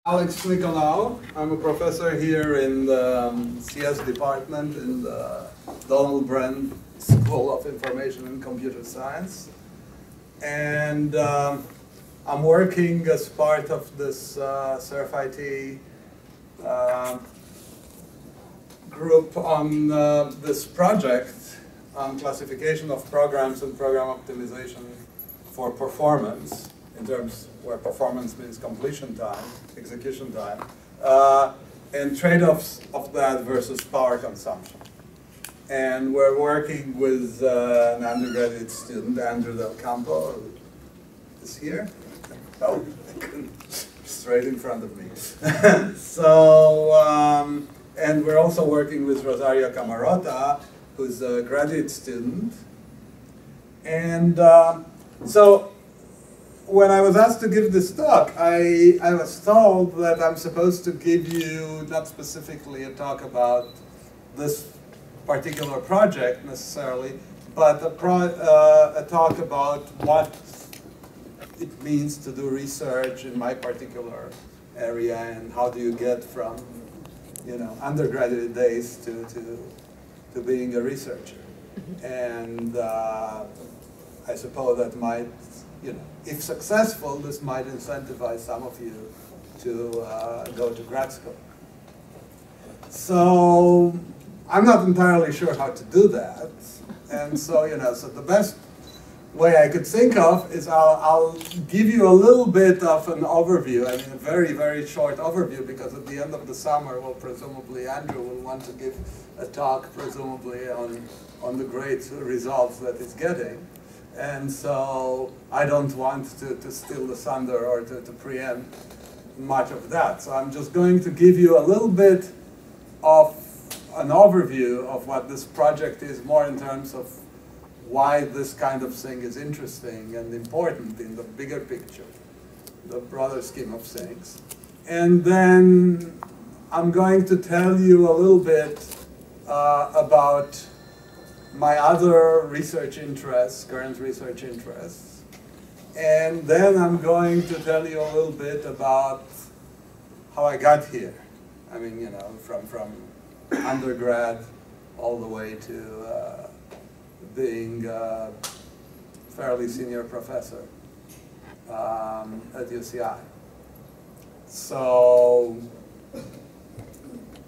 Alex Nicolau. I'm a professor here in the CS department in the Donald Brand School of Information and Computer Science. And I'm working as part of this SurfIT group on this project on classification of programs and program optimization for performance, in terms where performance means completion time, execution time, and trade-offs of that versus power consumption. And we're working with an undergraduate student, Andrew Del Campo, who is here. Oh, straight in front of me. And we're also working with Rosario Camarota, who's a graduate student. And so when I was asked to give this talk, I was told that I'm supposed to give you not specifically a talk about this particular project necessarily, but a talk about what it means to do research in my particular area and how do you get from, you know, undergraduate days to being a researcher. And I suppose that might, you know, if successful, this might incentivize some of you to go to grad school. So I'm not entirely sure how to do that. And so, you know, so the best way I could think of is I'll give you a little bit of an overview, I mean a very, very short overview, because at the end of the summer, well, presumably Andrew will want to give a talk, presumably on the great results that it's getting. And so I don't want to steal the thunder or to preempt much of that. So I'm just going to give you a little bit of an overview of what this project is, more in terms of why this kind of thing is interesting and important in the bigger picture, the broader scheme of things. And then I'm going to tell you a little bit about my other research interests, current research interests. And then I'm going to tell you a little bit about how I got here. I mean, you know, from undergrad all the way to being a fairly senior professor at UCI. So,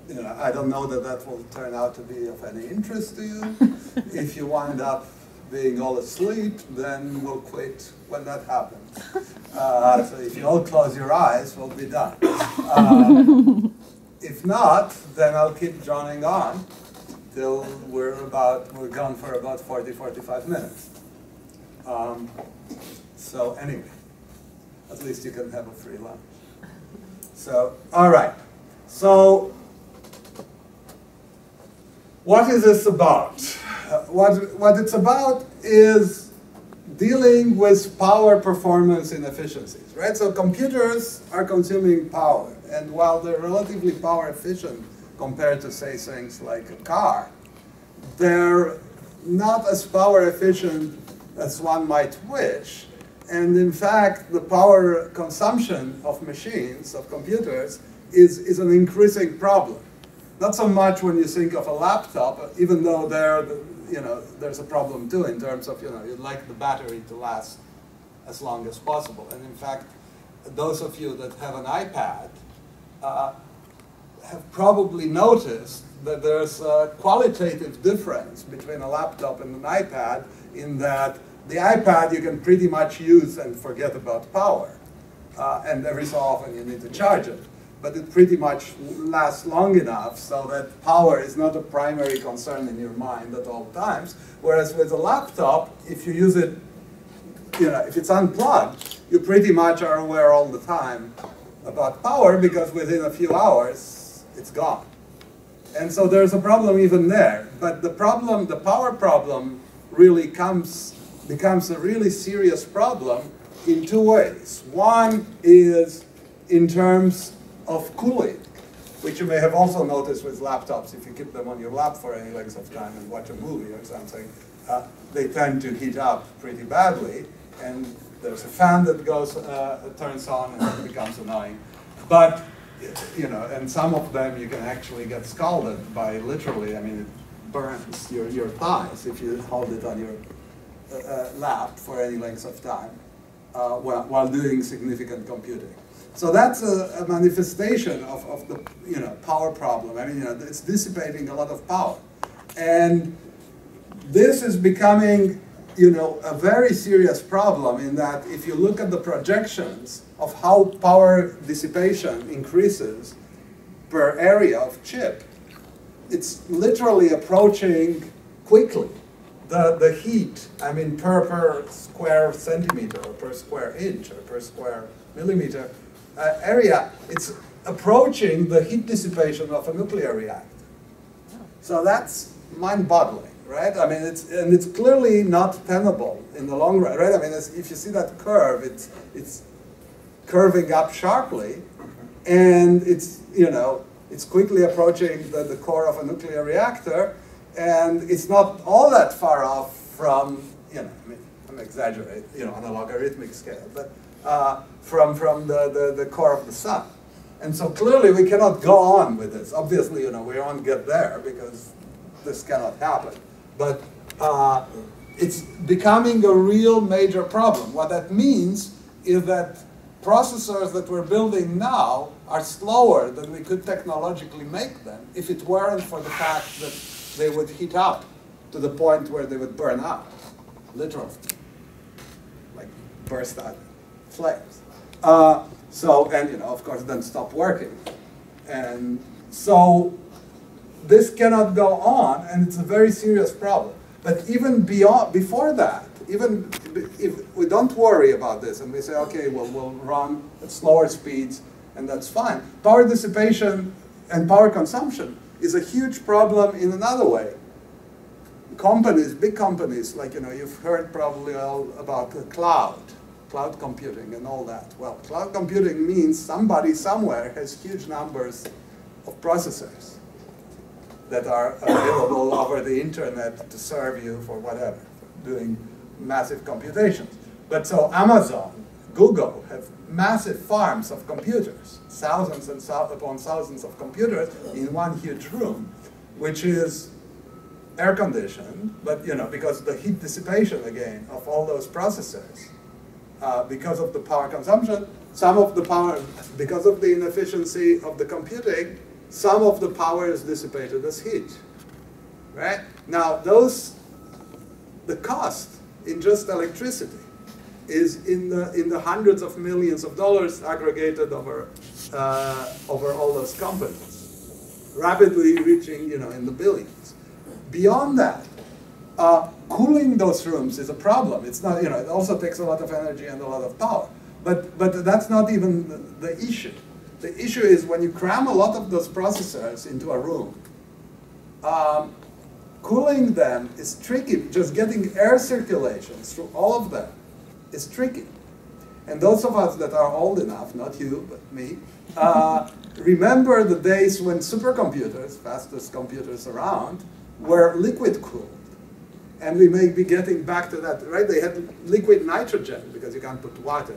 you know, I don't know that that will turn out to be of any interest to you. If you wind up being all asleep, then we'll quit when that happens. So if you all close your eyes, we'll be done. If not, then I'll keep droning on till we're gone for about 40, 45 minutes. So anyway, at least you can have a free lunch. So, all right. So, what is this about? What it's about is dealing with power, performance, inefficiencies, right? So computers are consuming power, and while they're relatively power efficient compared to, say, things like a car, they're not as power efficient as one might wish. And in fact, the power consumption of machines, of computers, is an increasing problem. Not so much when you think of a laptop, even though there's a problem too in terms of, you know, you'd like the battery to last as long as possible. And in fact, those of you that have an iPad have probably noticed that there's a qualitative difference between a laptop and an iPad, in that the iPad you can pretty much use and forget about power. And every so often you need to charge it. But it pretty much lasts long enough so that power is not a primary concern in your mind at all times. Whereas with a laptop, if you use it, you know, if it's unplugged, you pretty much are aware all the time about power, because within a few hours, it's gone. And so there's a problem even there. But the problem, the power problem, really becomes a really serious problem in two ways. One is in terms of cooling, which you may have also noticed with laptops. If you keep them on your lap for any length of time and watch a movie or something, they tend to heat up pretty badly, and there's a fan that turns on, and it becomes annoying. But, you know, and some of them you can actually get scalded by literally, I mean, it burns your thighs if you hold it on your lap for any length of time while doing significant computing. So that's a manifestation of the, you know, power problem. I mean, you know, it's dissipating a lot of power. And this is becoming, you know, a very serious problem in that if you look at the projections of how power dissipation increases per area of chip, it's literally approaching quickly the heat, I mean, per square centimeter or per square inch or per square millimeter area, it's approaching the heat dissipation of a nuclear reactor. So that's mind-boggling, right? I mean, it's clearly not tenable in the long run, right? I mean, if you see that curve, it's curving up sharply, and it's, you know, it's quickly approaching the core of a nuclear reactor, and it's not all that far off from, you know, I mean, I'm exaggerating, you know, on a logarithmic scale, but from the core of the sun. And so clearly we cannot go on with this. Obviously, you know, we won't get there because this cannot happen. But it's becoming a real major problem. What that means is that processors that we're building now are slower than we could technologically make them if it weren't for the fact that they would heat up to the point where they would burn up, literally, like burst out flames. And you know, of course, then stop working. And so this cannot go on, and it's a very serious problem. But even before that, even if we don't worry about this and we say, okay, well, we'll run at slower speeds and that's fine, power dissipation and power consumption is a huge problem in another way. Companies, big companies, like, you know, you've heard probably all about the cloud computing and all that. Well, cloud computing means somebody somewhere has huge numbers of processors that are available over the internet to serve you for whatever, for doing massive computations. But so Amazon, Google have massive farms of computers, thousands and upon thousands of computers in one huge room, which is air conditioned, but, you know, because the heat dissipation again of all those processors, because of the power consumption, some of the power, because of the inefficiency of the computing, some of the power is dissipated as heat, right? Now, the cost in just electricity is in the hundreds of millions of dollars aggregated over all those companies, rapidly reaching, you know, in the billions. Beyond that, cooling those rooms is a problem. It's not, you know, it also takes a lot of energy and a lot of power. But that's not even the issue. The issue is when you cram a lot of those processors into a room, cooling them is tricky. Just getting air circulation through all of them is tricky. And those of us that are old enough, not you, but me, remember the days when supercomputers, fastest computers around, were liquid cooled. And we may be getting back to that, right? They had liquid nitrogen because you can't put water,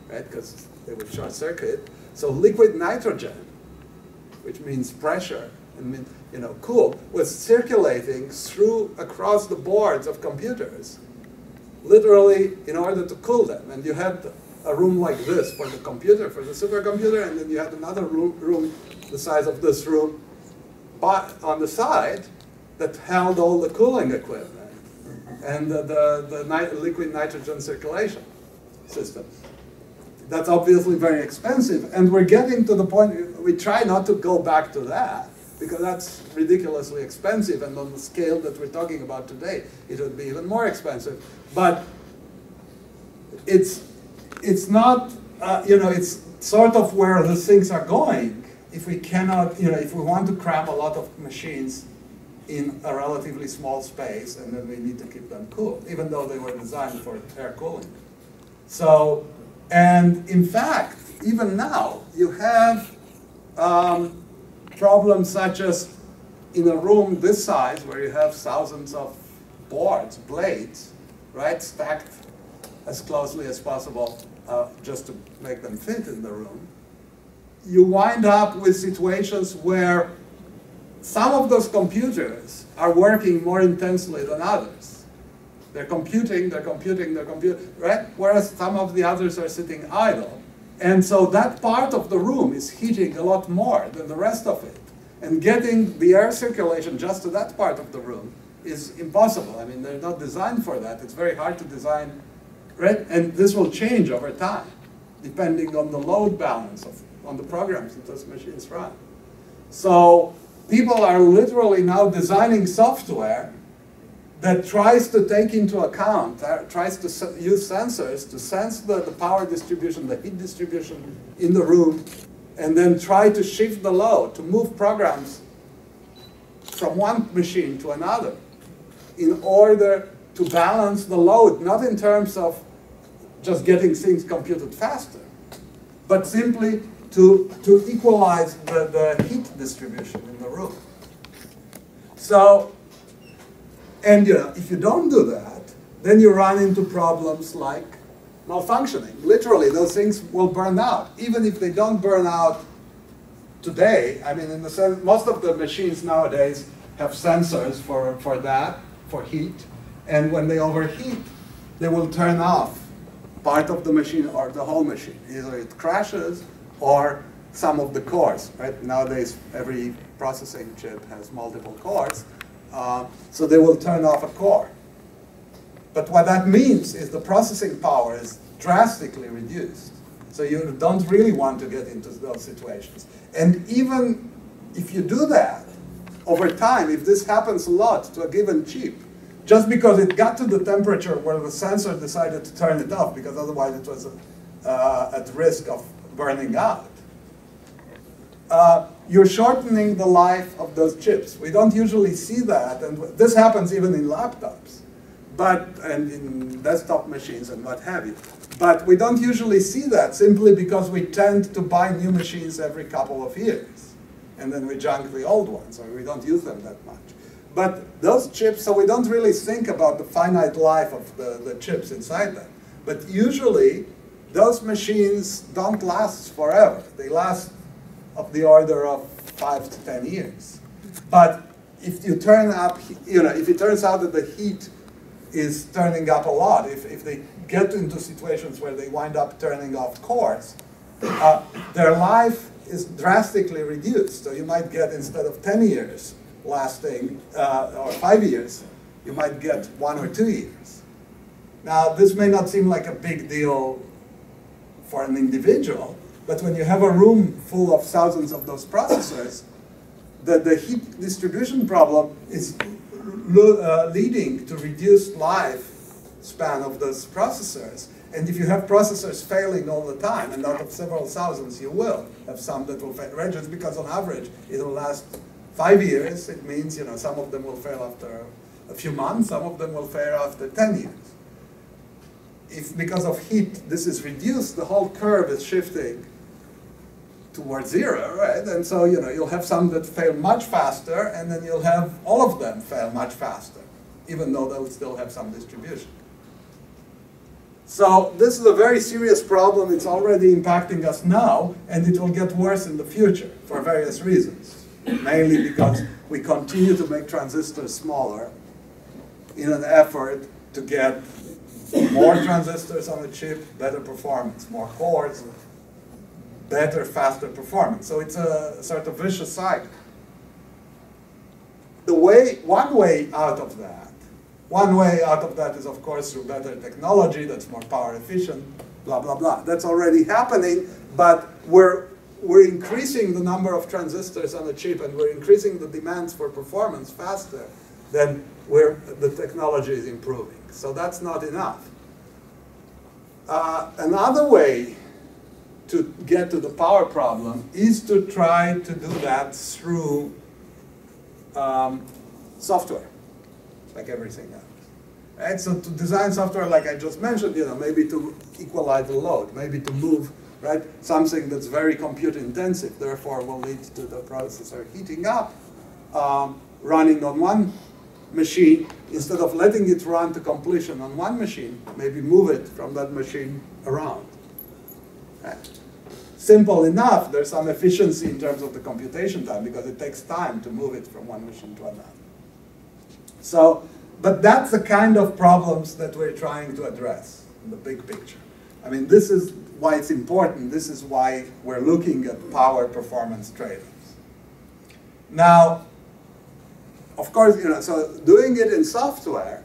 right? Because they would short circuit. So liquid nitrogen, which means pressure, and, you know, cool, was circulating across the boards of computers, literally in order to cool them. And you had a room like this for the computer, for the supercomputer, and then you had another room the size of this room, but on the side that held all the cooling equipment and the liquid nitrogen circulation system. That's obviously very expensive, and we're getting to the point, we try not to go back to that, because that's ridiculously expensive, and on the scale that we're talking about today, it would be even more expensive. But it's not, you know, it's sort of where the things are going if we cannot, you know, if we want to cram a lot of machines in a relatively small space, and then we need to keep them cool, even though they were designed for air cooling. So, and in fact, even now, you have problems such as in a room this size, where you have thousands of boards, blades, right, stacked as closely as possible just to make them fit in the room. you wind up with situations where some of those computers are working more intensely than others. They're computing, right? Whereas some of the others are sitting idle. And so that part of the room is heating a lot more than the rest of it. And getting the air circulation just to that part of the room is impossible. I mean, they're not designed for that. It's very hard to design, right? And this will change over time, depending on the load balance on the programs that those machines run. So people are literally now designing software that tries to take into account, tries to use sensors to sense the power distribution, the heat distribution in the room, and then try to shift the load, to move programs from one machine to another in order to balance the load, not in terms of just getting things computed faster, but simply to equalize the heat distribution in the room. So, and if you don't do that, then you run into problems like malfunctioning. Literally, those things will burn out. Even if they don't burn out today, I mean, in the sense, most of the machines nowadays have sensors for that, for heat. And when they overheat, they will turn off part of the machine or the whole machine. Either it crashes or some of the cores, right? Nowadays, every processing chip has multiple cores. So they will turn off a core. But what that means is the processing power is drastically reduced. So you don't really want to get into those situations. And even if you do that, over time, if this happens a lot to a given chip, just because it got to the temperature where the sensor decided to turn it off, because otherwise it was at risk of burning out, you're shortening the life of those chips. We don't usually see that, and this happens even in laptops, and in desktop machines and what have you. But we don't usually see that simply because we tend to buy new machines every couple of years, and then we junk the old ones, or we don't use them that much. But those chips, so we don't really think about the finite life of the chips inside them. But usually, those machines don't last forever. They last of the order of 5 to 10 years. But if you turn up, if it turns out that the heat is turning up a lot, if they get into situations where they wind up turning off cores, their life is drastically reduced. So you might get, instead of 10 years lasting, or 5 years, you might get 1 or 2 years. Now, this may not seem like a big deal for an individual, but when you have a room full of thousands of those processors, the heat distribution problem is leading to reduced lifespan of those processors. And if you have processors failing all the time, and out of several thousands you will have some that will fail, right? Just because on average it will last 5 years, it means some of them will fail after a few months, some of them will fail after 10 years. If because of heat this is reduced, the whole curve is shifting towards zero, right? And so you'll have some that fail much faster, and then you'll have all of them fail much faster, even though they'll still have some distribution. So this is a very serious problem. It's already impacting us now, and it will get worse in the future for various reasons. Mainly because we continue to make transistors smaller in an effort to get more transistors on a chip, better performance, more cores, better, faster performance. So it's a sort of vicious cycle. One way out of that is, of course, through better technology that's more power efficient, blah, blah, blah. That's already happening, but we're increasing the number of transistors on a chip, and we're increasing the demands for performance faster than the technology is improving. So that's not enough. Another way to get to the power problem is to try to do that through software, like everything else. Right? So to design software, like I just mentioned, maybe to equalize the load, maybe to move, right, something that's very compute intensive, therefore will lead to the processor heating up, running on one machine, instead of letting it run to completion on one machine, maybe move it from that machine around. Right? simple enough, there's some efficiency in terms of the computation time because it takes time to move it from one machine to another. So, but that's the kind of problems that we're trying to address in the big picture. I mean, this is why it's important. This is why we're looking at power performance trade-offs. Now, of course, so doing it in software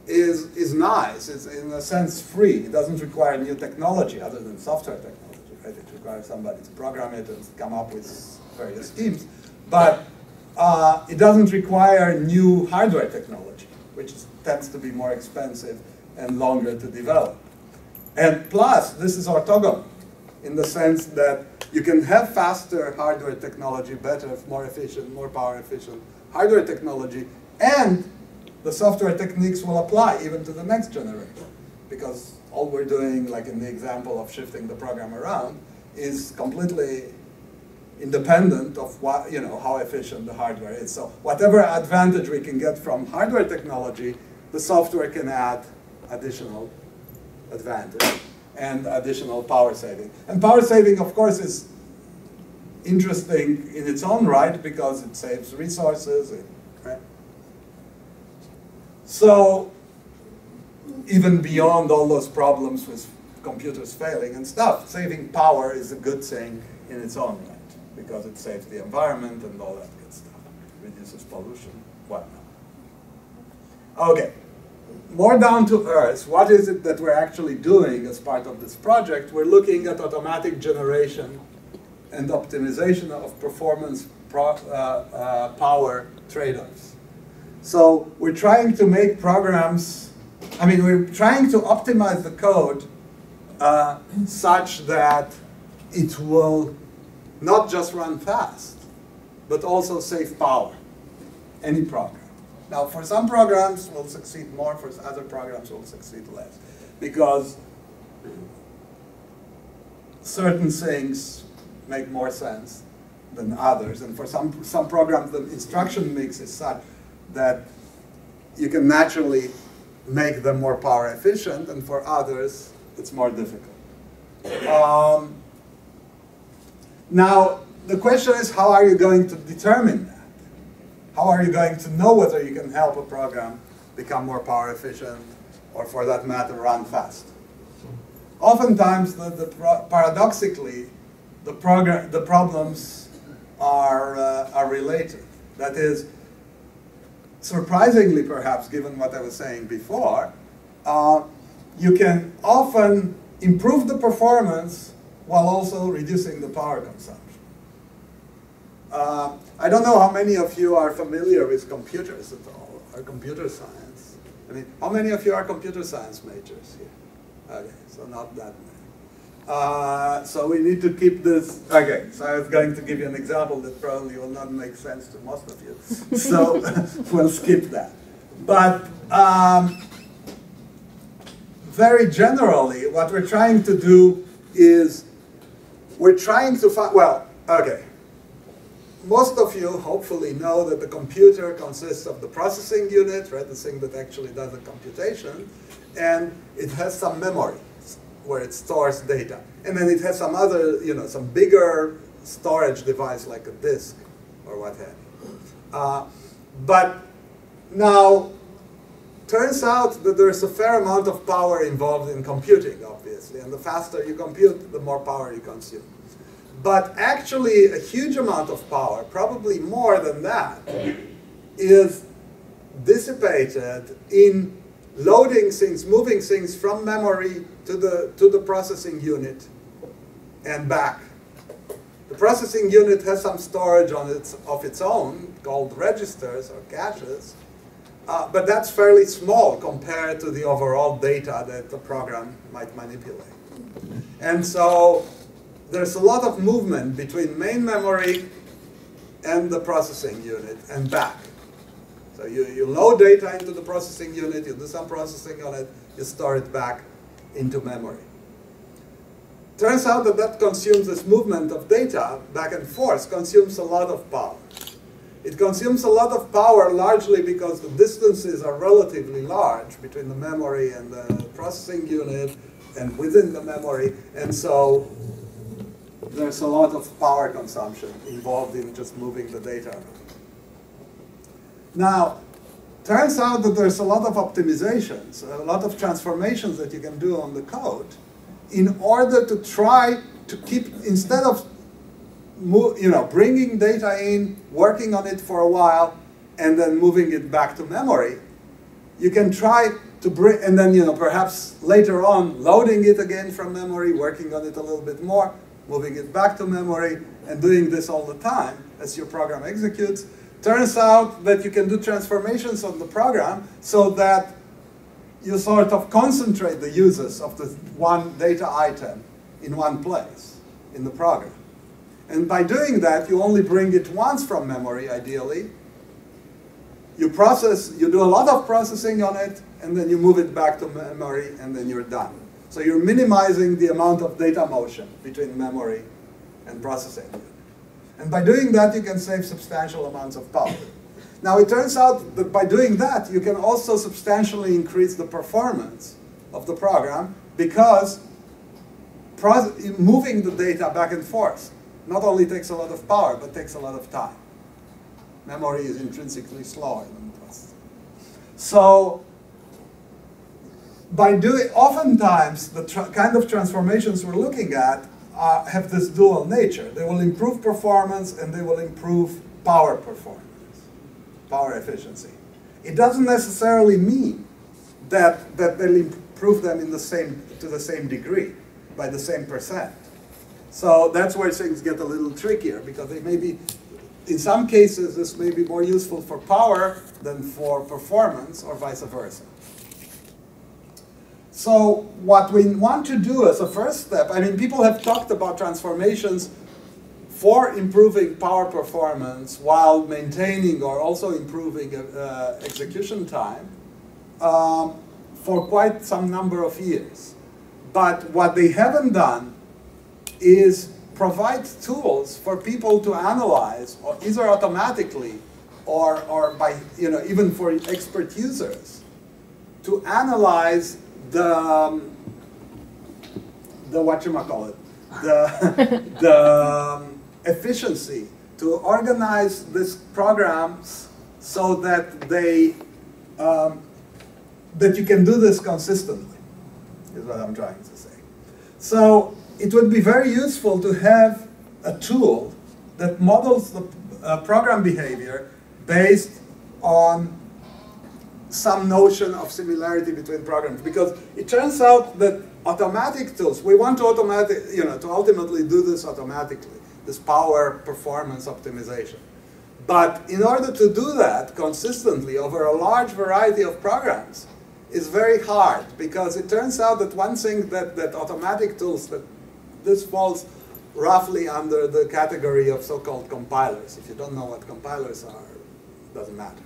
is nice. It's in a sense free. It doesn't require new technology other than software technology, right? It requires somebody to program it and come up with various schemes. But it doesn't require new hardware technology, which tends to be more expensive and longer to develop. And plus, this is orthogonal in the sense that you can have faster hardware technology, better, more efficient, more power efficient hardware technology, and the software techniques will apply even to the next generation. Because all we're doing, like in the example of shifting the program around, is completely independent of what, how efficient the hardware is. So whatever advantage we can get from hardware technology, the software can add additional advantage and additional power saving. And power saving, of course, is interesting in its own right because it saves resources, right? So even beyond all those problems with computers failing and stuff, saving power is a good thing in its own right because it saves the environment and all that good stuff, reduces pollution, whatnot. Okay. More down to earth, what is it that we're actually doing as part of this project? We're looking at automatic generation and optimization of performance power trade-offs. So we're trying to make programs, we're trying to optimize the code such that it will not just run fast, but also save power, any program. Now, for some programs, we'll succeed more. For other programs, we'll succeed less. Because certain things make more sense than others. And for some programs, the instruction mix is such that you can naturally make them more power efficient. And for others, it's more difficult. Now, the question is, how are you going to determine that? How are you going to know whether you can help a program become more power efficient or, for that matter, run fast? Oftentimes, paradoxically, the problems are related. That is, surprisingly perhaps, given what I was saying before, you can often improve the performance while also reducing the power consumption. I don't know how many of you are familiar with computers at all, or computer science. How many of you are computer science majors here? Okay, so not that many. So we need to keep this, okay, so I was going to give you an example that probably will not make sense to most of you. So we'll skip that. But very generally, what we're trying to do is we're trying to find, well, okay. Most of you hopefully know that the computer consists of the processing unit, right, the thing that actually does the computation, and it has some memory where it stores data. And then it has some other, some bigger storage device like a disk or what have you. But now, turns out that there's a fair amount of power involved in computing, obviously, and the faster you compute, the more power you consume. But actually, a huge amount of power, probably more than that, is dissipated in loading things, moving things from memory to the processing unit and back. The processing unit has some storage of its own, called registers or caches, but that's fairly small compared to the overall data that the program might manipulate. And so there's a lot of movement between main memory and the processing unit and back. So you load data into the processing unit, you do some processing on it, you store it back into memory. Turns out that that consumes this movement of data back and forth, consumes a lot of power. It consumes a lot of power largely because the distances are relatively large between the memory and the processing unit and within the memory, and so there's a lot of power consumption involved in just moving the data around. Now, turns out that there's a lot of optimizations, a lot of transformations that you can do on the code in order to try to keep, instead of bringing data in, working on it for a while, and then moving it back to memory, you can try to bring, and then perhaps later on loading it again from memory, working on it a little bit more, moving it back to memory, and doing this all the time as your program executes. Turns out that you can do transformations on the program so that you sort of concentrate the uses of the one data item in one place in the program. And by doing that, you only bring it once from memory, ideally. You do a lot of processing on it, and then you move it back to memory, and then you're done. So you're minimizing the amount of data motion between memory and processing. And by doing that, you can save substantial amounts of power. Now, it turns out that by doing that, you can also substantially increase the performance of the program, because moving the data back and forth not only takes a lot of power, but takes a lot of time. Memory is intrinsically slower than processing. So, by doing, oftentimes, the kind of transformations we're looking at have this dual nature. They will improve performance, and they will improve power performance, power efficiency. It doesn't necessarily mean that they'll improve them to the same degree, by the same percent. So that's where things get a little trickier, because they may be, in some cases, this may be more useful for power than for performance, or vice versa. So what we want to do as a first step, I mean, people have talked about transformations for improving power performance while maintaining or also improving execution time for quite some number of years. But what they haven't done is provide tools for people to analyze, or either automatically or by, even for expert users, to analyze the efficiency, to organize these programs so that that you can do this consistently, is what I'm trying to say. So it would be very useful to have a tool that models the program behavior based on some notion of similarity between programs, because it turns out that automatic tools, we want to to ultimately do this automatically, this power performance optimization. But in order to do that consistently over a large variety of programs is very hard, because it turns out that one thing that automatic tools, that this falls roughly under the category of so-called compilers. If you don't know what compilers are, it doesn't matter.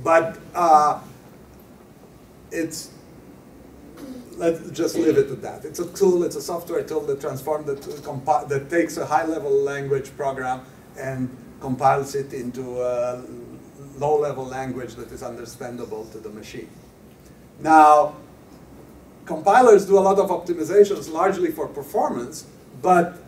But let's just leave it at that. It's a tool, it's a software tool that that takes a high-level language program and compiles it into a low-level language that is understandable to the machine. Now, compilers do a lot of optimizations largely for performance, but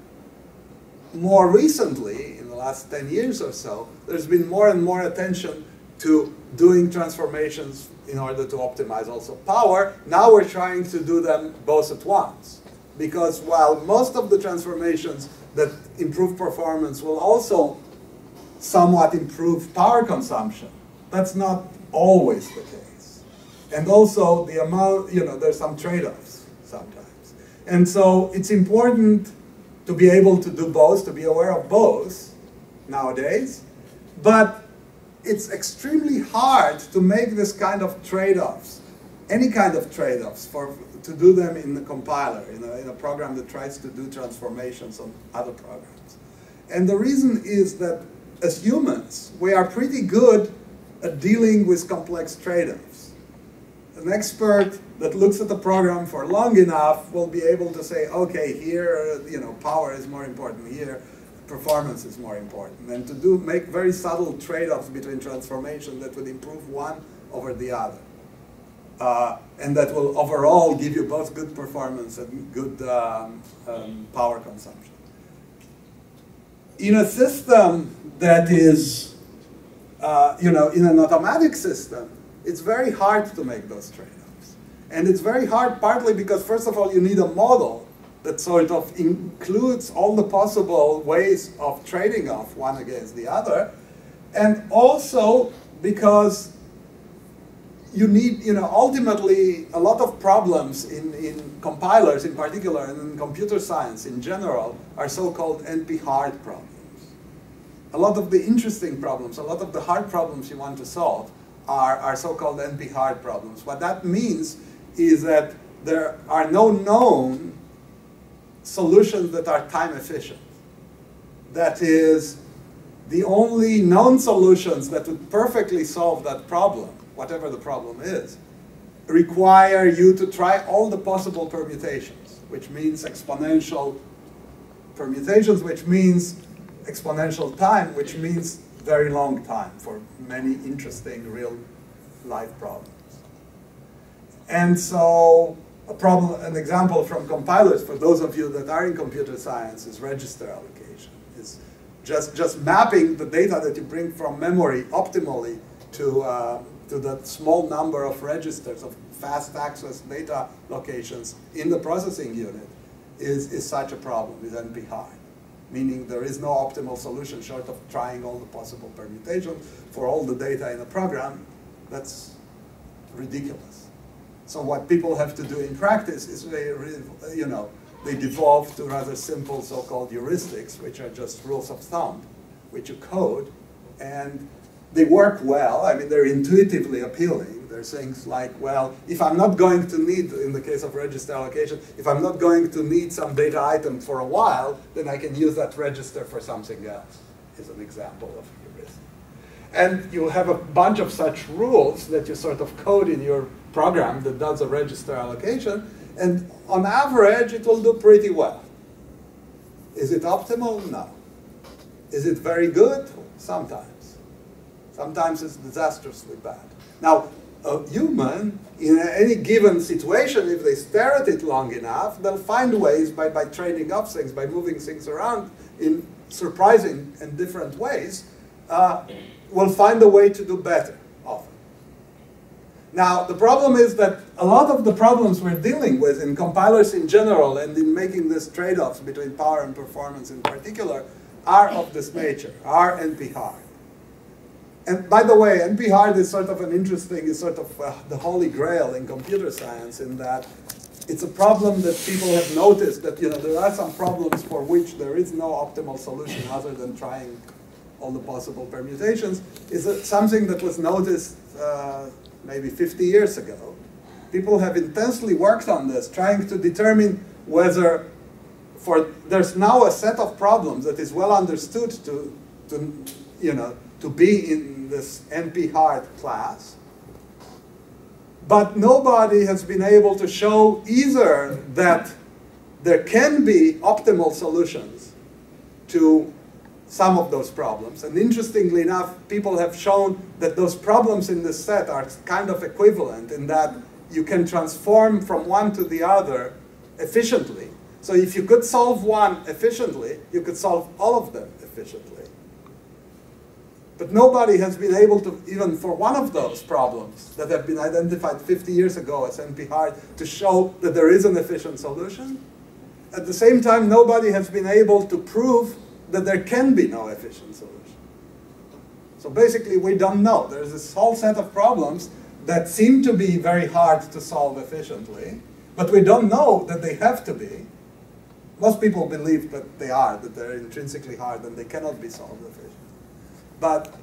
more recently, in the last 10 years or so, there's been more and more attention to doing transformations in order to optimize also power. Now we're trying to do them both at once, because while most of the transformations that improve performance will also somewhat improve power consumption, that's not always the case. And also the amount, there's some trade-offs sometimes. And so it's important to be able to do both, to be aware of both nowadays, but it's extremely hard to make this kind of trade-offs, any kind of trade-offs, to do them in the compiler, in a program that tries to do transformations on other programs. And the reason is that as humans, we are pretty good at dealing with complex trade-offs. An expert that looks at the program for long enough will be able to say, okay, here, power is more important, here, performance is more important, and to make very subtle trade-offs between transformation that would improve one over the other. And that will overall give you both good performance and good power consumption. in a system that is, in an automatic system, it's very hard to make those trade-offs. And it's very hard partly because, first of all, you need a model that sort of includes all the possible ways of trading off one against the other. And also because you need, ultimately a lot of problems in compilers in particular and in computer science in general are so-called NP-hard problems. A lot of the interesting problems, a lot of the hard problems you want to solve are so-called NP-hard problems. What that means is that there are no known solutions that are time efficient. That is, the only known solutions that would perfectly solve that problem, whatever the problem is, require you to try all the possible permutations, which means exponential permutations, which means exponential time, which means very long time for many interesting real-life problems. And so an example from compilers, for those of you that are in computer science, is register allocation. It's just mapping the data that you bring from memory optimally to that small number of registers of fast access data locations in the processing unit is such a problem, is NP-hard. Meaning there is no optimal solution short of trying all the possible permutations for all the data in a program. That's ridiculous. So what people have to do in practice is they devolve to rather simple so-called heuristics, which are just rules of thumb, which you code, and they work well. I mean, they're intuitively appealing. They're things like, well, if I'm not going to need, in the case of register allocation, if I'm not going to need some data item for a while, then I can use that register for something else, is an example of heuristic. And you have a bunch of such rules that you sort of code in your program that does a register allocation, and on average, it will do pretty well. Is it optimal? No. Is it very good? Sometimes. Sometimes it's disastrously bad. Now, a human, in any given situation, if they stare at it long enough, they'll find ways by trading off things, by moving things around in surprising and different ways, will find a way to do better often. Now, the problem is that a lot of the problems we're dealing with in compilers in general and in making these trade-offs between power and performance in particular are of this nature, are NP-hard. And by the way, NP-hard is sort of an interesting, is sort of the holy grail in computer science in that it's a problem that people have noticed that there are some problems for which there is no optimal solution other than trying all the possible permutations. Is something that was noticed maybe 50 years ago. People have intensely worked on this, trying to determine whether there's now a set of problems that is well understood to be in this NP-hard class. But nobody has been able to show either that there can be optimal solutions to some of those problems. And interestingly enough, people have shown that those problems in this set are kind of equivalent in that you can transform from one to the other efficiently. So if you could solve one efficiently, you could solve all of them efficiently. But nobody has been able to, even for one of those problems that have been identified 50 years ago as NP-hard, to show that there is an efficient solution. At the same time, nobody has been able to prove that there can be no efficient solution. So basically, we don't know. There's this whole set of problems that seem to be very hard to solve efficiently, but we don't know that they have to be. Most people believe that they are, that they're intrinsically hard and they cannot be solved efficiently. But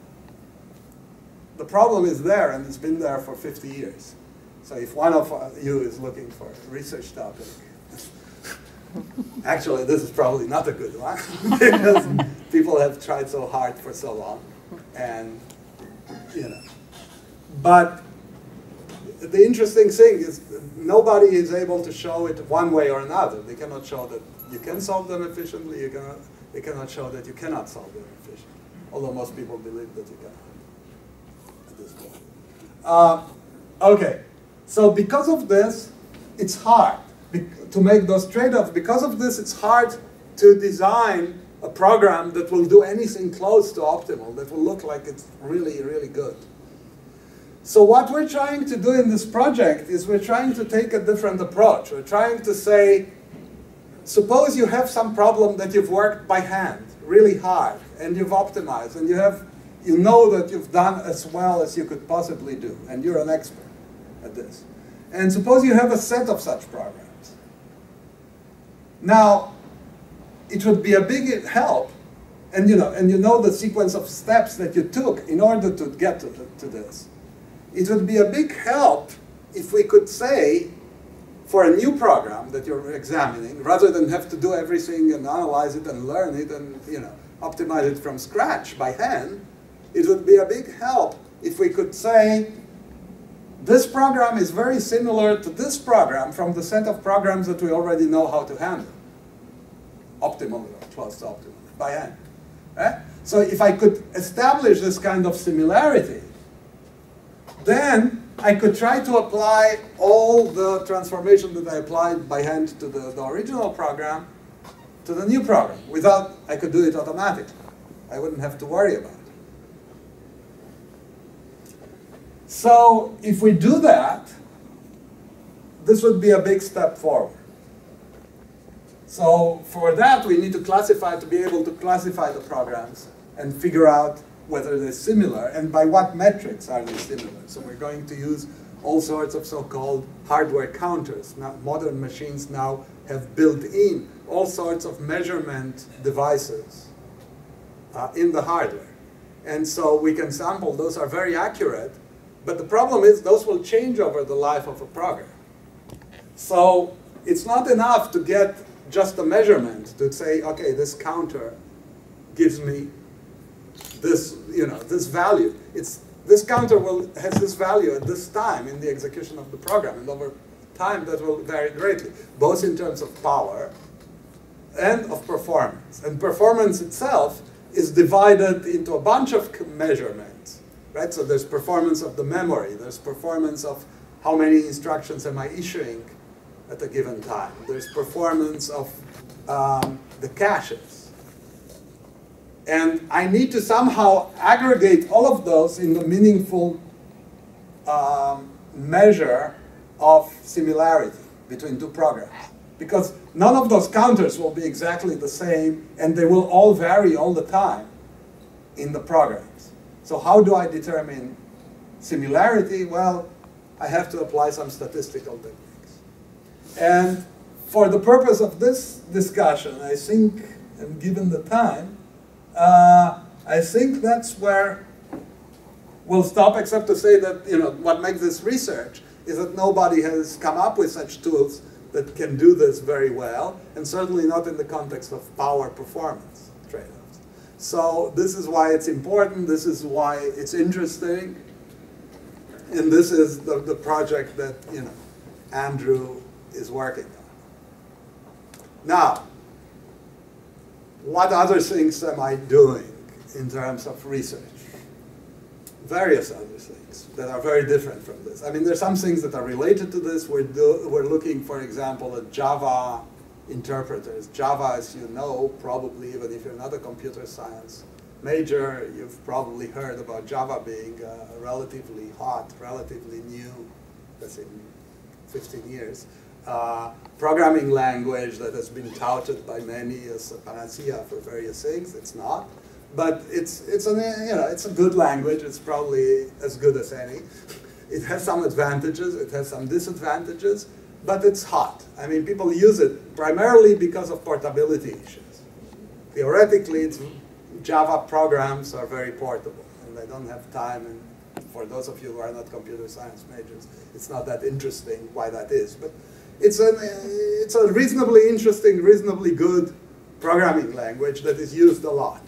the problem is there, and it's been there for 50 years. So if one of you is looking for a research topic, actually, this is probably not a good one, because people have tried so hard for so long. And, But the interesting thing is nobody is able to show it one way or another. They cannot show that you can solve them efficiently. They cannot show that you cannot solve them efficiently. Although most people believe that you can at this point. Okay, so because of this, it's hard to make those trade-offs. Because of this, it's hard to design a program that will do anything close to optimal, that will look like it's really, really good. So what we're trying to do in this project is we're trying to take a different approach. We're trying to say, suppose you have some problem that you've worked by hand really hard, and you've optimized, and you know that you've done as well as you could possibly do, and you're an expert at this. And suppose you have a set of such programs. Now, it would be a big help, and you know the sequence of steps that you took in order to get to this. It would be a big help if we could say, for a new program that you're examining, rather than have to do everything and analyze it and learn it and optimize it from scratch by hand, it would be a big help if we could say, this program is very similar to this program from the set of programs that we already know how to handle, optimally or close to optimally, by hand. Right? So if I could establish this kind of similarity, then I could try to apply all the transformation that I applied by hand to the original program to the new program. I could do it automatically. I wouldn't have to worry about it. So if we do that, this would be a big step forward. So for that, we need to be able to classify the programs and figure out whether they're similar, and by what metrics are they similar. So we're going to use all sorts of so-called hardware counters. Now, modern machines now have built in all sorts of measurement devices in the hardware. And so we can sample, those are very accurate, but the problem is those will change over the life of a program. So it's not enough to get just a measurement to say, okay, this counter gives me this, this value. This counter has this value at this time in the execution of the program, and over time that will vary greatly, both in terms of power and of performance. And performance itself is divided into a bunch of measurements, right? So there's performance of the memory, there's performance of how many instructions am I issuing at a given time, there's performance of the caches. And I need to somehow aggregate all of those in the meaningful measure of similarity between two programs. Because none of those counters will be exactly the same, and they will all vary all the time in the programs. So how do I determine similarity? Well, I have to apply some statistical techniques. And for the purpose of this discussion, I think, and given the time, I think that's where we'll stop, except to say that what makes this research is that nobody has come up with such tools that can do this very well, and certainly not in the context of power-performance trade-offs. So this is why it's important, this is why it's interesting, and this is the project that Andrew is working on. Now, what other things am I doing in terms of research? Various other things that are very different from this. I mean, there's some things that are related to this. We're looking, for example, at Java interpreters. Java, as you know, probably, even if you're not a computer science major, you've probably heard about Java being relatively hot, relatively new, that's in 15 years. Programming language that has been touted by many as a panacea for various things. It's not, but it's a good language. It's probably as good as any. It has some advantages. It has some disadvantages, but it's hot. I mean, people use it primarily because of portability issues. Theoretically, Java programs are very portable, and they don't have time. And for those of you who are not computer science majors, it's not that interesting why that is, but. It's a reasonably interesting, reasonably good programming language that is used a lot.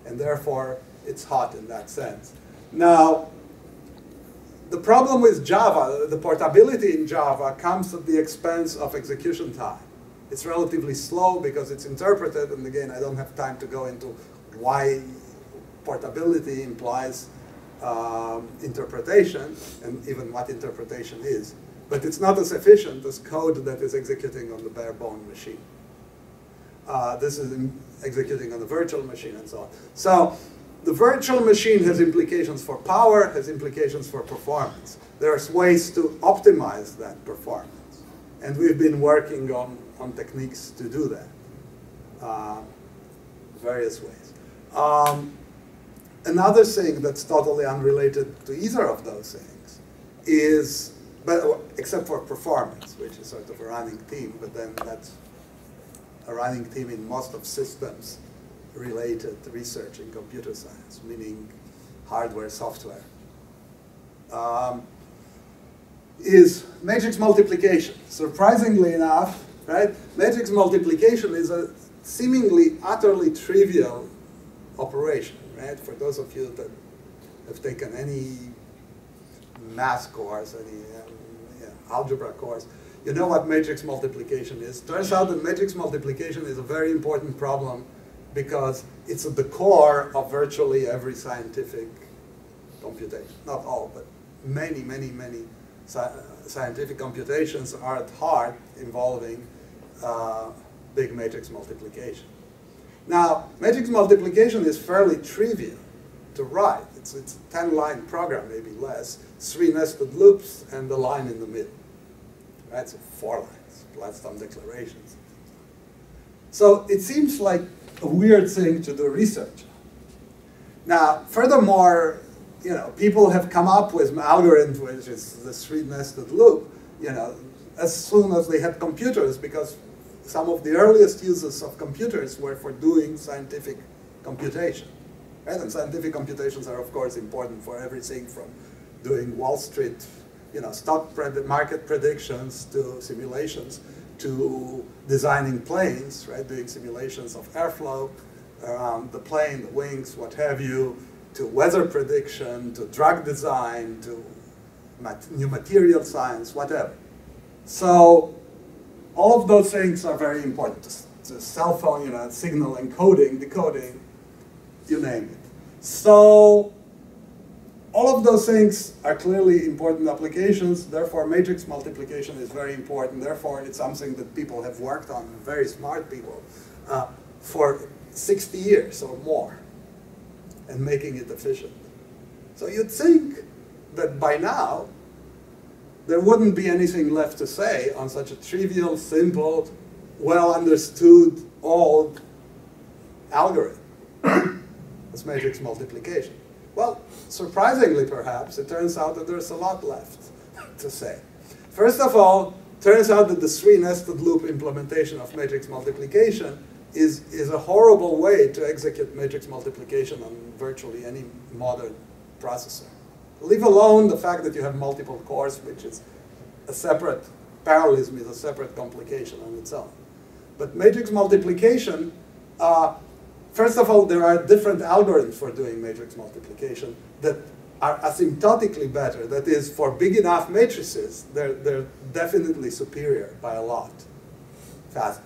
And therefore, it's hot in that sense. Now, the problem with Java, the portability in Java, comes at the expense of execution time. It's relatively slow because it's interpreted, and again, I don't have time to go into why portability implies interpretation, and even what interpretation is. But it's not as efficient as code that is executing on the bare-bone machine. This is executing on a virtual machine and so on. So the virtual machine has implications for power, has implications for performance. There's ways to optimize that performance. And we've been working on techniques to do that, various ways. Another thing that's totally unrelated to either of those things is, except for performance, which is sort of a running theme, but then that's a running theme in most of systems-related research in computer science, meaning hardware, software, is matrix multiplication. Surprisingly enough, right, matrix multiplication is a seemingly utterly trivial operation, right? For those of you that have taken any math course, any algebra course, you know what matrix multiplication is. Turns out that matrix multiplication is a very important problem because it's at the core of virtually every scientific computation. Not all, but many, many, many scientific computations are at heart involving big matrix multiplication. Now, matrix multiplication is fairly trivial to write. It's a 10-line program, maybe less, 3 nested loops, and the line in the middle. Right, so 4 lines, plus some declarations. So it seems like a weird thing to do research. Now, furthermore, people have come up with Algarin, which is the 3 nested loop, as soon as they had computers, because some of the earliest uses of computers were for doing scientific computation. Right? And scientific computations are, of course, important for everything from doing Wall Street, stock market predictions to simulations, to designing planes, right? Doing simulations of airflow around the plane, the wings, what have you, to weather prediction, to drug design, to new material science, whatever. So all of those things are very important. To cell phone, signal encoding, decoding, you name it. So all of those things are clearly important applications. Therefore, matrix multiplication is very important. Therefore, it's something that people have worked on, very smart people, for 60 years or more, and making it efficient. So you'd think that by now, there wouldn't be anything left to say on such a trivial, simple, well-understood, old algorithm as matrix multiplication. Well, surprisingly, perhaps, it turns out that there's a lot left to say. First of all, turns out that the 3 nested loop implementation of matrix multiplication is a horrible way to execute matrix multiplication on virtually any modern processor. Leave alone the fact that you have multiple cores, which is a separate, parallelism is a separate complication on its own. But matrix multiplication, first of all, there are different algorithms for doing matrix multiplication that are asymptotically better. That is, for big enough matrices, they're definitely superior by a lot, faster.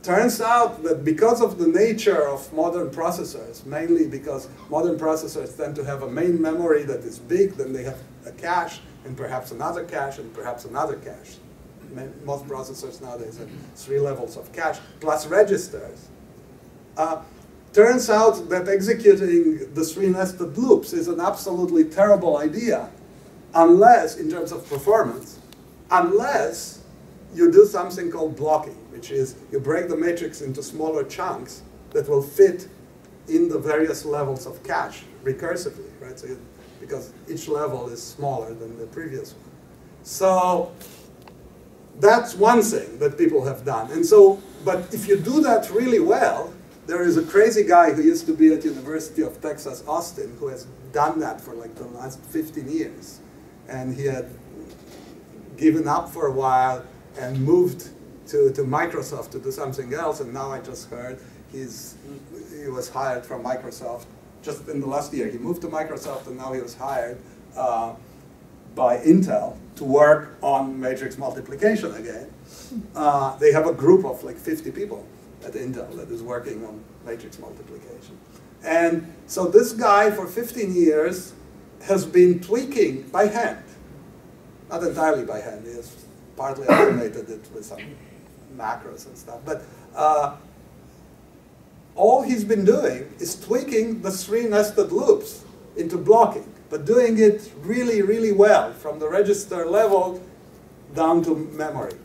Turns out that because of the nature of modern processors, mainly because modern processors tend to have a main memory that is big, then they have a cache, and perhaps another cache, and perhaps another cache. Most processors nowadays have 3 levels of cache, plus registers. Turns out that executing the 3 nested loops is an absolutely terrible idea, unless, in terms of performance, unless you do something called blocking, which is you break the matrix into smaller chunks that will fit in the various levels of cache recursively, right? So because each level is smaller than the previous one. So that's one thing that people have done. And so, but if you do that really well, there is a crazy guy who used to be at University of Texas, Austin, who has done that for like the last 15 years. And he had given up for a while and moved to Microsoft to do something else, and now I just heard he was hired from Microsoft just in the last year. He moved to Microsoft, and now he was hired by Intel to work on matrix multiplication again. They have a group of like 50 people at Intel that is working on matrix multiplication. And so this guy, for 15 years, has been tweaking by hand. Not entirely by hand. He has partly automated it with some macros and stuff. But been doing is tweaking the 3 nested loops into blocking, but doing it really, really well from the register level down to memory.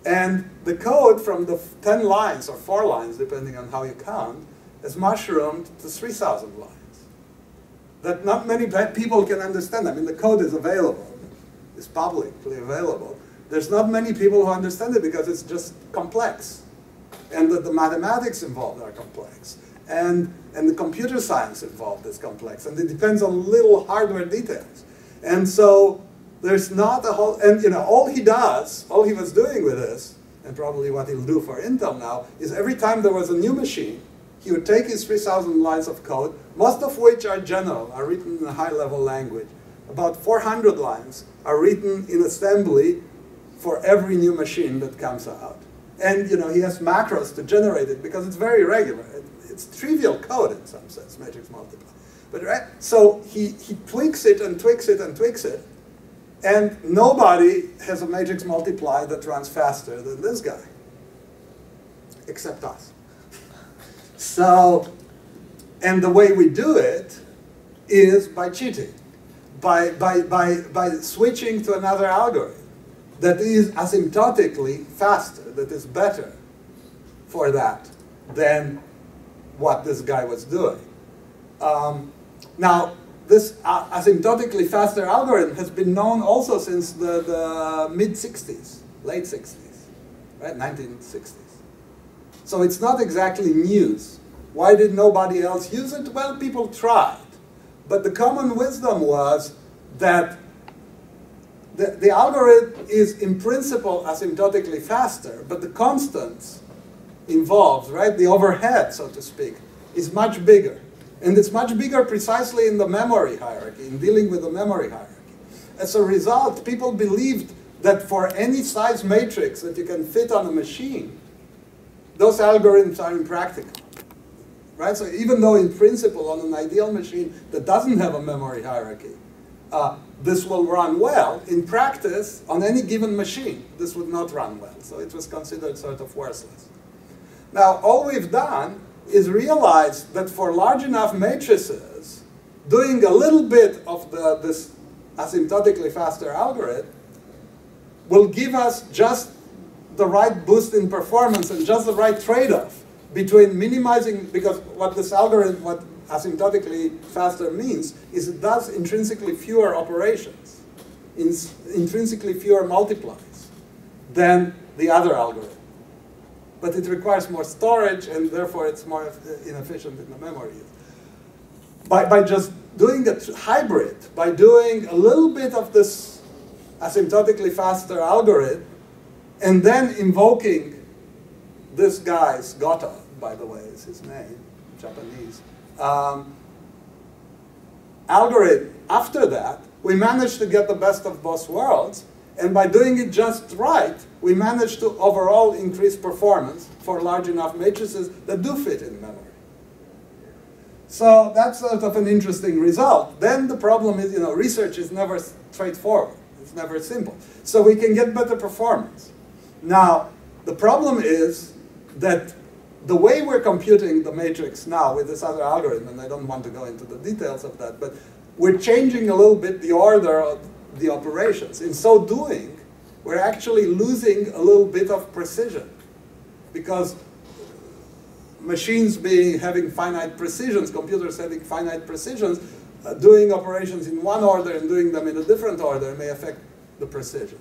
And the code from the 10 lines or 4 lines, depending on how you count, is mushroomed to 3,000 lines. That not many people can understand. I mean, the code is available. It's publicly available. There's not many people who understand it because it's just complex. And the mathematics involved are complex. And the computer science involved is complex. And it depends on little hardware details. And so there's not a whole, and you know, all he was doing with this, and probably what he'll do for Intel now, is every time there was a new machine, he would take his 3,000 lines of code, most of which are general, are written in a high-level language. About 400 lines are written in assembly for every new machine that comes out. And you know, he has macros to generate it because it's very regular. It's trivial code in some sense, matrix multiply. But right, so he tweaks it and tweaks it and tweaks it, and nobody has a matrix multiply that runs faster than this guy, except us. So, and the way we do it is by cheating, by switching to another algorithm that is asymptotically faster, that is better for that than what this guy was doing. Now, this asymptotically faster algorithm has been known also since the mid-60s, late 60s, right, 1960s. So it's not exactly news. Why did nobody else use it? Well, people tried. But the common wisdom was that the algorithm is in principle asymptotically faster, but the constants involved, right, the overhead, so to speak, is much bigger. And it's much bigger precisely in the memory hierarchy, in dealing with the memory hierarchy. As a result, people believed that for any size matrix that you can fit on a machine, those algorithms are impractical. Right? So even though in principle on an ideal machine that doesn't have a memory hierarchy, this will run well, in practice, on any given machine, this would not run well. So it was considered sort of worthless. Now, all we've done is realize that for large enough matrices, doing a little bit of this asymptotically faster algorithm will give us just the right boost in performance and just the right trade-off between minimizing, because what this algorithm, what asymptotically faster means, is it does intrinsically fewer operations, intrinsically fewer multiplies than the other algorithm. But it requires more storage, and therefore it's more inefficient in the memory. By just doing a hybrid, by doing a little bit of this asymptotically faster algorithm, and then invoking this guy's Goto, by the way, is his name, Japanese, algorithm, after that, we managed to get the best of both worlds, and by doing it just right, we managed to overall increase performance for large enough matrices that do fit in memory. So that's sort of an interesting result. Then the problem is, you know, research is never straightforward. It's never simple. So we can get better performance. Now, the problem is that the way we're computing the matrix now with this other algorithm, and I don't want to go into the details of that, but we're changing a little bit the order of the operations. In so doing, we're actually losing a little bit of precision, because machines having finite precisions, computers having finite precisions, doing operations in one order and doing them in a different order may affect the precision.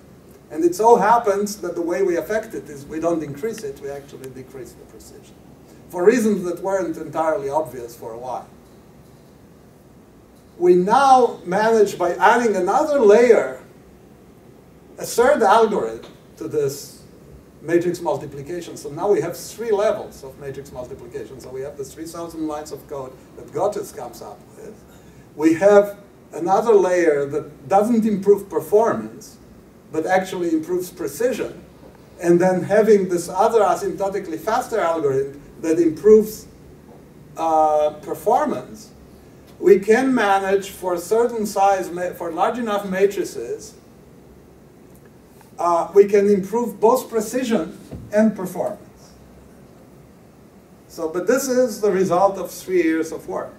And it so happens that the way we affect it is we don't increase it, we actually decrease the precision, for reasons that weren't entirely obvious for a while. We now manage, by adding another layer, a third algorithm to this matrix multiplication. So now we have 3 levels of matrix multiplication. So we have the 3,000 lines of code that Gottes comes up with. We have another layer that doesn't improve performance, but actually improves precision. And then having this other asymptotically faster algorithm that improves performance, we can manage for a certain size, for large enough matrices, we can improve both precision and performance. So, but this is the result of 3 years of work.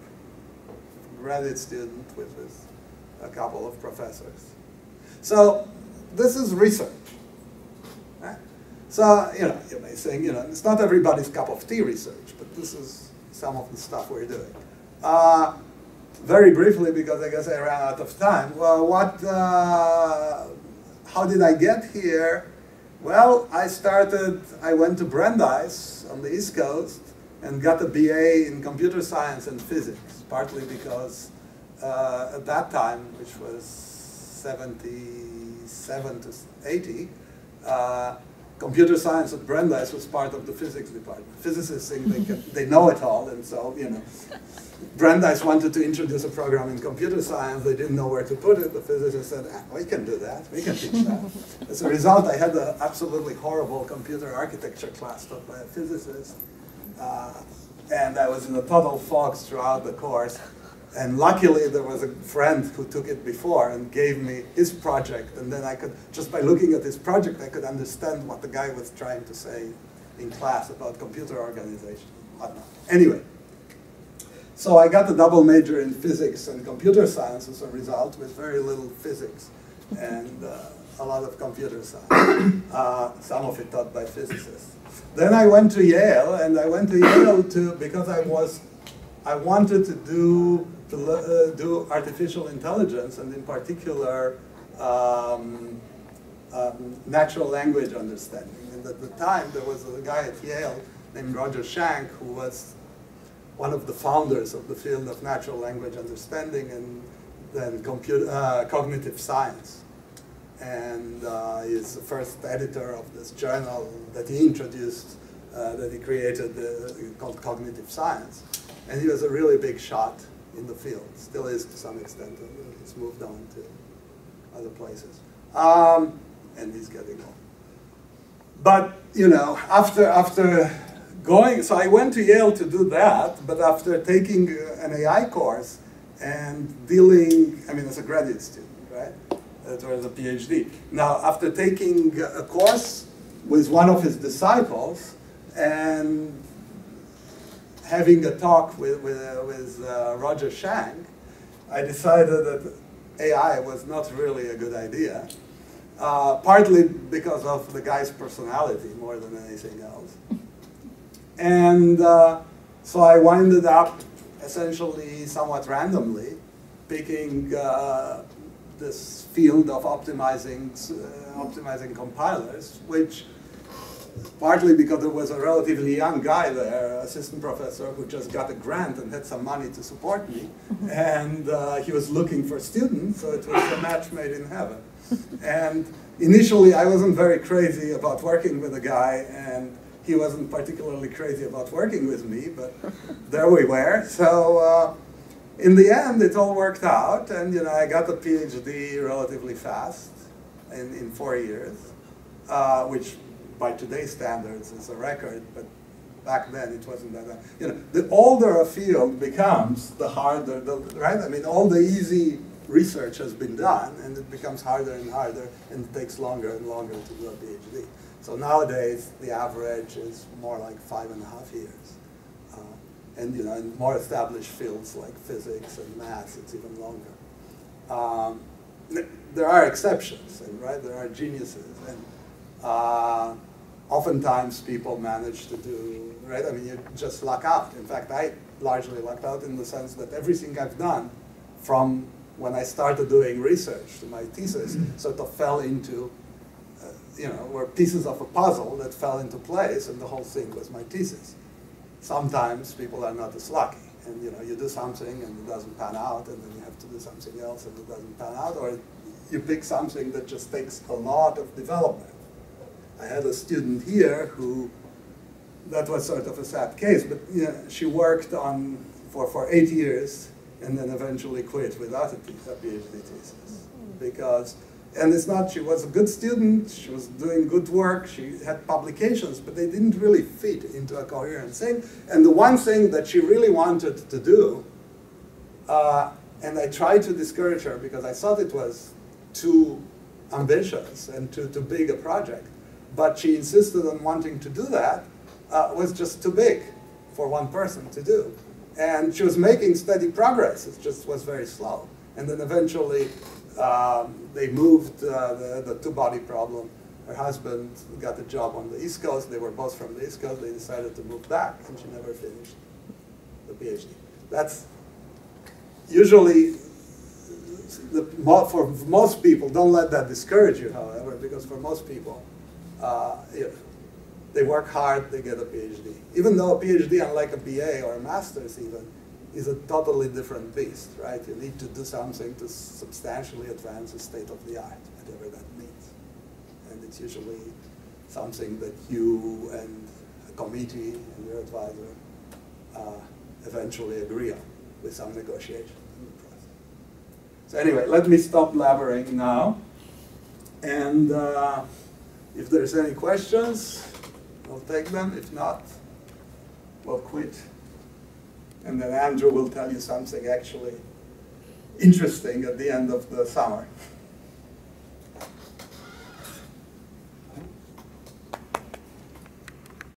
Graduate student with a couple of professors. So this is research. Right? So, you may think, it's not everybody's cup of tea research, but this is some of the stuff we're doing. Very briefly, because I guess I ran out of time. Well, how did I get here? Well, I went to Brandeis on the East Coast and got a BA in computer science and physics, partly because at that time, which was 77 to 80, computer science at Brandeis was part of the physics department. Physicists think they know it all, and so, Brandeis wanted to introduce a program in computer science. They didn't know where to put it. The physicist said, we can do that. We can teach that. As a result, I had an absolutely horrible computer architecture class taught by a physicist. And I was in a total fog throughout the course. And luckily, there was a friend who took it before and gave me his project. And then I could, just by looking at his project, I could understand what the guy was trying to say in class about computer organization and whatnot. Anyway. So I got a double major in physics and computer science as a result, with very little physics and a lot of computer science, some of it taught by physicists. Then I went to Yale, and I went to Yale because I wanted to do artificial intelligence, and in particular natural language understanding. And at the time, there was a guy at Yale named Roger Schank who was one of the founders of the field of natural language understanding and then cognitive science. And he's the first editor of this journal that he introduced, that he created, called Cognitive Science. And he was a really big shot in the field, still is to some extent. He's moved on to other places. And he's getting old. But, after going, so I went to Yale to do that, but after taking an AI course and as a graduate student, right? Towards a PhD. Now, after taking a course with one of his disciples and having a talk with Roger Schank, I decided that AI was not really a good idea, partly because of the guy's personality more than anything else. And so I winded up essentially somewhat randomly picking this field of optimizing compilers, which partly because there was a relatively young guy there, assistant professor, who just got a grant and had some money to support me, and he was looking for students, so it was a match made in heaven. And initially, I wasn't very crazy about working with a guy, and he wasn't particularly crazy about working with me, but there we were. So in the end, it all worked out, and I got a PhD relatively fast, in 4 years, which by today's standards is a record, but back then it wasn't that. The older a field becomes, the harder, right? I mean, all the easy research has been done, and it becomes harder and harder, and it takes longer and longer to do a PhD. So nowadays, the average is more like 5.5 years. And in more established fields like physics and math, it's even longer. There are exceptions, right? There are geniuses, and oftentimes people manage to do, right? I mean, you just luck out. In fact, I largely lucked out in the sense that everything I've done from when I started doing research to my thesis sort of fell into, were pieces of a puzzle that fell into place, and the whole thing was my thesis. Sometimes people are not as lucky, and you do something and it doesn't pan out, and then you have to do something else and it doesn't pan out, or you pick something that just takes a lot of development. I had a student here who, that was sort of a sad case, but she worked on for 8 years and then eventually quit without a PhD thesis, because. And it's not, she was a good student, she was doing good work, she had publications, but they didn't really fit into a coherent thing. And the one thing that she really wanted to do, and I tried to discourage her because I thought it was too ambitious and too big a project, but she insisted on wanting to do that, was just too big for one person to do. And she was making steady progress. It just was very slow. And then eventually, they moved the two-body problem. Her husband got a job on the East Coast. They were both from the East Coast. They decided to move back, and she never finished the PhD. That's usually, for most people, don't let that discourage you, however, because for most people, if they work hard, they get a PhD. Even though a PhD, unlike a BA or a master's even, is a totally different beast, right? You need to do something to substantially advance the state of the art, whatever that means. And it's usually something that you and a committee and your advisor eventually agree on with some negotiation in the process. So anyway, let me stop blabbering now. And if there's any questions, I'll take them. If not, we'll quit. And then Andrew will tell you something actually interesting at the end of the summer.